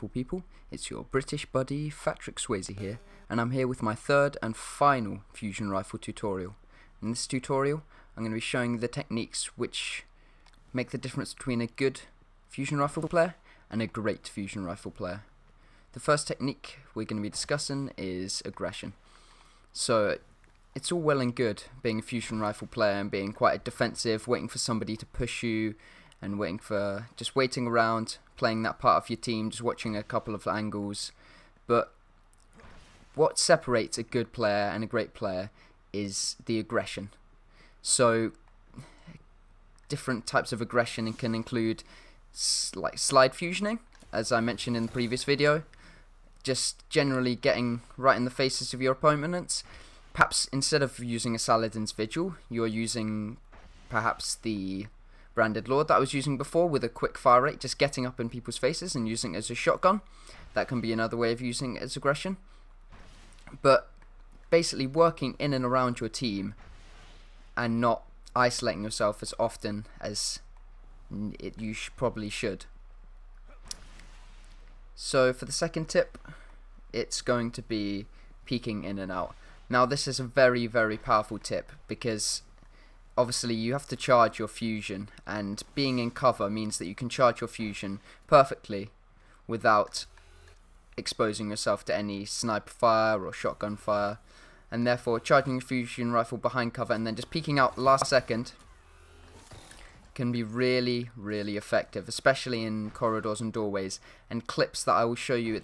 wonderful people. It's your British buddy fatrick-swayze here, and I'm here with my third and final fusion rifle tutorial. In this tutorial I'm going to be showing you the techniques which make the difference between a good fusion rifle player and a great fusion rifle player. The first technique we're going to be discussing is aggression. So it's all well and good being a fusion rifle player and being quite defensive, waiting for somebody to push you and waiting around, playing that part of your team, just watching a couple of angles. But what separates a good player and a great player is the aggression. So different types of aggression can include like slide fusioning, as I mentioned in the previous video, just generally getting right in the faces of your opponents. Perhaps instead of using a Saladin's Vigil, you're using perhaps the Branded Lord that I was using before with a quick fire rate, just getting up in people's faces and using it as a shotgun. That can be another way of using it as aggression. But basically working in and around your team and not isolating yourself as often as you probably should. So for the second tip, it's going to be peeking in and out. Now this is a very, very powerful tip because obviously you have to charge your fusion, and being in cover means that you can charge your fusion perfectly without exposing yourself to any sniper fire or shotgun fire, and therefore charging your fusion rifle behind cover and then just peeking out last second can be really, really effective, especially in corridors and doorways, and clips that I will show you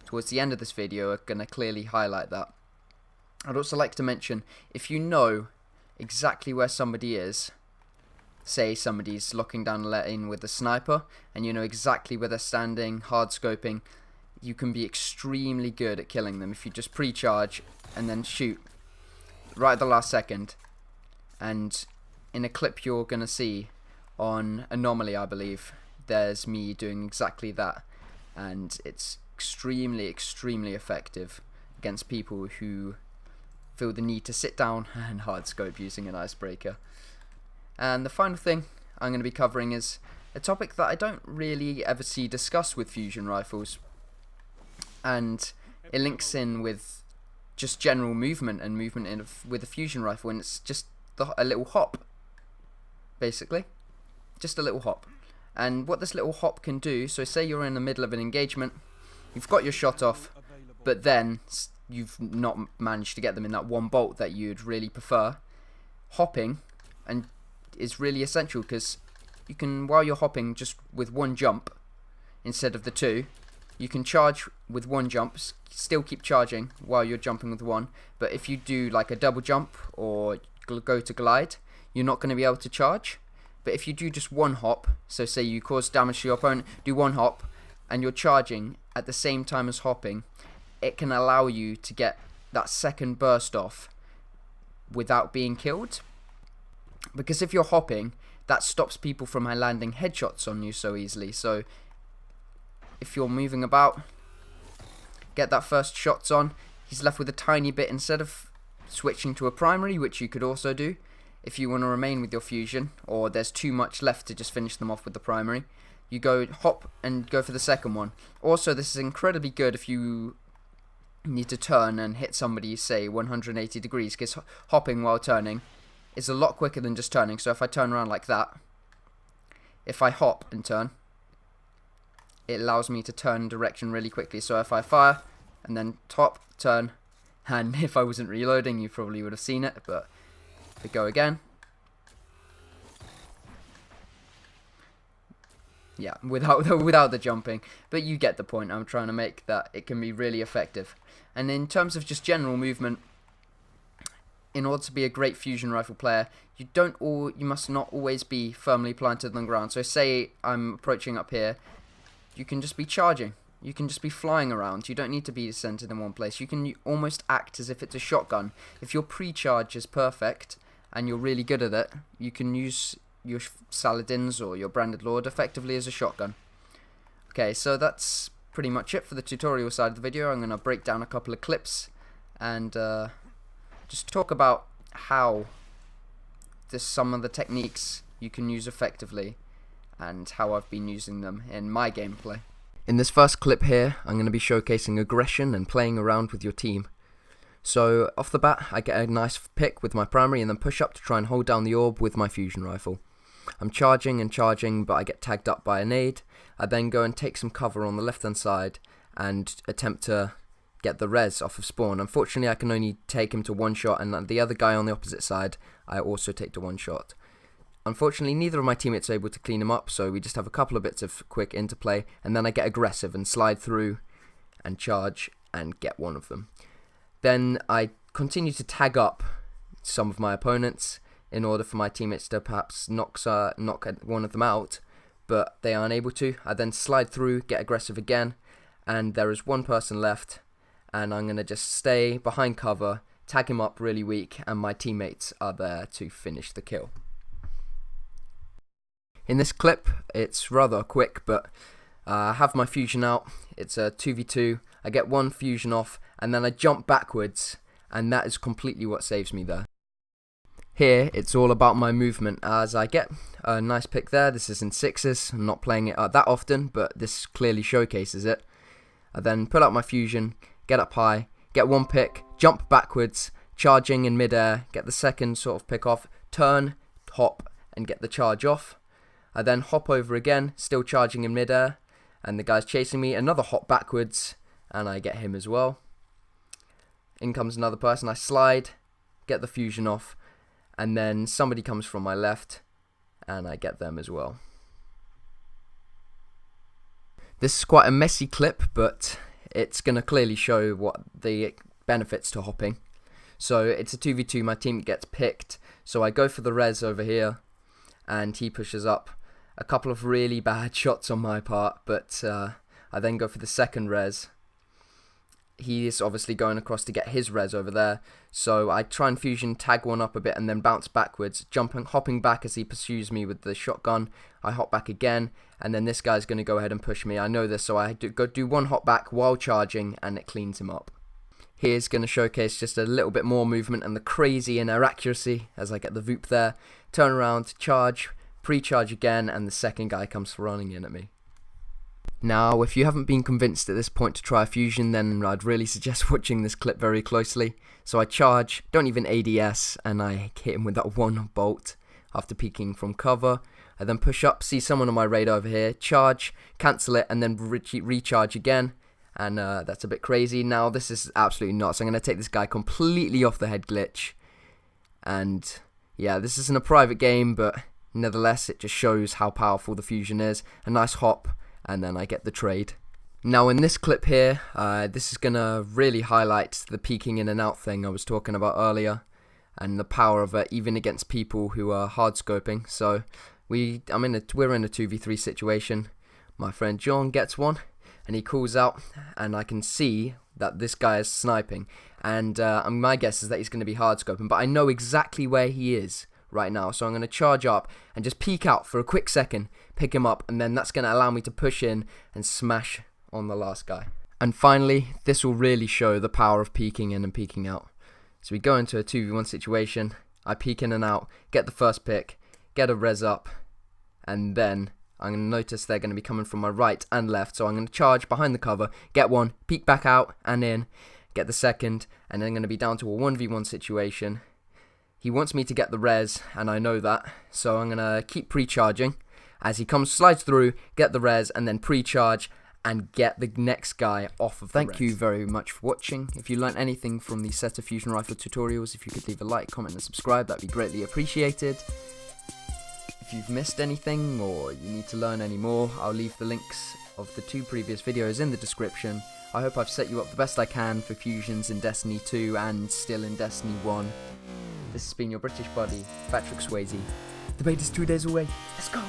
towards the end of this video are going to clearly highlight that. I'd also like to mention, if you know exactly where somebody is, say somebody's locking down a lane with a sniper and you know exactly where they're standing, hard scoping, you can be extremely good at killing them if you just pre-charge and then shoot right at the last second. And in a clip you're going to see on Anomaly, I believe, there's me doing exactly that, and it's extremely effective against people who feel the need to sit down and hard scope using an icebreaker. And the final thing I'm going to be covering is a topic that I don't really ever see discussed with fusion rifles, and it links in with just general movement and movement with a fusion rifle, and it's just a little hop, basically, just a little hop. And what this little hop can do, so say you're in the middle of an engagement, you've got your shot off, but then you've not managed to get them in that one bolt that you'd really prefer. Hopping is really essential, because you can, while you're hopping just with one jump instead of the two, you can charge with one jump, still keep charging while you're jumping with one. But if you do like a double jump or go to glide, you're not going to be able to charge. But if you do just one hop, so say you cause damage to your opponent, do one hop, and you're charging at the same time as hopping, it can allow you to get that second burst off without being killed. Because if you're hopping, that stops people from landing headshots on you so easily. So if you're moving about, get that first shots on, he's left with a tiny bit. Instead of switching to a primary, which you could also do if you want to remain with your fusion, or there's too much left to just finish them off with the primary, you go hop and go for the second one. Also, this is incredibly good if you need to turn and hit somebody, say 180 degrees, because hopping while turning is a lot quicker than just turning. So if I turn around like that, if I hop and turn, it allows me to turn direction really quickly. So if I fire and then top, turn, and if I wasn't reloading you probably would have seen it, but if we go again, yeah, without the jumping, but you get the point I'm trying to make, that it can be really effective. And in terms of just general movement, in order to be a great fusion rifle player, you must not always be firmly planted on the ground. So say I'm approaching up here, you can just be charging, you can just be flying around, you don't need to be centered in one place. You can almost act as if it's a shotgun. If your pre-charge is perfect and you're really good at it, you can use your Saladins or your Branded Lord effectively as a shotgun. Okay, so that's pretty much it for the tutorial side of the video. I'm going to break down a couple of clips and just talk about how some of the techniques you can use effectively and how I've been using them in my gameplay. In this first clip here, I'm going to be showcasing aggression and playing around with your team. So off the bat, I get a nice pick with my primary and then push up to try and hold down the orb with my fusion rifle. I'm charging and charging, but I get tagged up by a nade. I then go and take some cover on the left hand side and attempt to get the res off of spawn. Unfortunately, I can only take him to one shot, and the other guy on the opposite side I also take to one shot. Unfortunately, neither of my teammates are able to clean him up, so we just have a couple of bits of quick interplay, and then I get aggressive and slide through and charge and get one of them. Then I continue to tag up some of my opponents in order for my teammates to perhaps knock one of them out, but they are unable to. I then slide through, get aggressive again, and there is one person left, and I'm going to just stay behind cover, tag him up really weak, and my teammates are there to finish the kill. In this clip, it's rather quick, but I have my fusion out. It's a 2v2. I get one fusion off, and then I jump backwards, and that is completely what saves me there. Here, it's all about my movement, as I get a nice pick there. This is in sixes. I'm not playing it that often, but this clearly showcases it. I then pull out my fusion, get up high, get one pick, jump backwards, charging in midair, get the second sort of pick off, turn, hop, and get the charge off. I then hop over again, still charging in midair, and the guy's chasing me, another hop backwards, and I get him as well. In comes another person, I slide, get the fusion off, and then somebody comes from my left, and I get them as well. This is quite a messy clip, but it's going to clearly show what the benefits to hopping. So it's a 2v2, my team gets picked, so I go for the res over here, and he pushes up. A couple of really bad shots on my part, but I then go for the second res. He is obviously going across to get his res over there, so I try and fusion, tag one up a bit, and then bounce backwards, hopping back as he pursues me with the shotgun. I hop back again, and then this guy's going to go ahead and push me. I know this, so I do one hop back while charging, and it cleans him up. Here's going to showcase just a little bit more movement and the crazy inner accuracy as I get the Voop there. Turn around, charge, pre-charge again, and the second guy comes running in at me. Now, if you haven't been convinced at this point to try a fusion, then I'd really suggest watching this clip very closely. So I charge, don't even ADS, and I hit him with that one bolt after peeking from cover. I then push up, see someone on my radar over here, charge, cancel it, and then recharge again. And that's a bit crazy. Now, this is absolutely nuts. I'm going to take this guy completely off the head glitch. And yeah, this isn't a private game, but nevertheless, it just shows how powerful the fusion is. A nice hop, and then I get the trade. Now in this clip here, this is going to really highlight the peeking in and out thing I was talking about earlier, and the power of it even against people who are hard scoping. So we're in a 2v3 situation. My friend John gets one, and he calls out, and I can see that this guy is sniping, and my guess is that he's going to be hard scoping, but I know exactly where he is right now, so I'm going to charge up and just peek out for a quick second, pick him up, and then that's going to allow me to push in and smash on the last guy. And finally, this will really show the power of peeking in and peeking out. So we go into a 2v1 situation, I peek in and out, get the first pick, get a res up, and then I'm going to notice they're going to be coming from my right and left, so I'm going to charge behind the cover, get one, peek back out and in, get the second, and then I'm going to be down to a 1v1 situation. He wants me to get the res, and I know that, so I'm going to keep pre-charging. As he slides through, get the res, and then pre-charge, and get the next guy off of the res. Thank you very much for watching. If you learned anything from the set of fusion rifle tutorials, if you could leave a like, comment, and subscribe, that'd be greatly appreciated. If you've missed anything, or you need to learn any more, I'll leave the links of the 2 previous videos in the description. I hope I've set you up the best I can for fusions in Destiny 2 and still in Destiny 1. This has been your British buddy, fatrick-swayze. The bait is 2 days away. Let's go!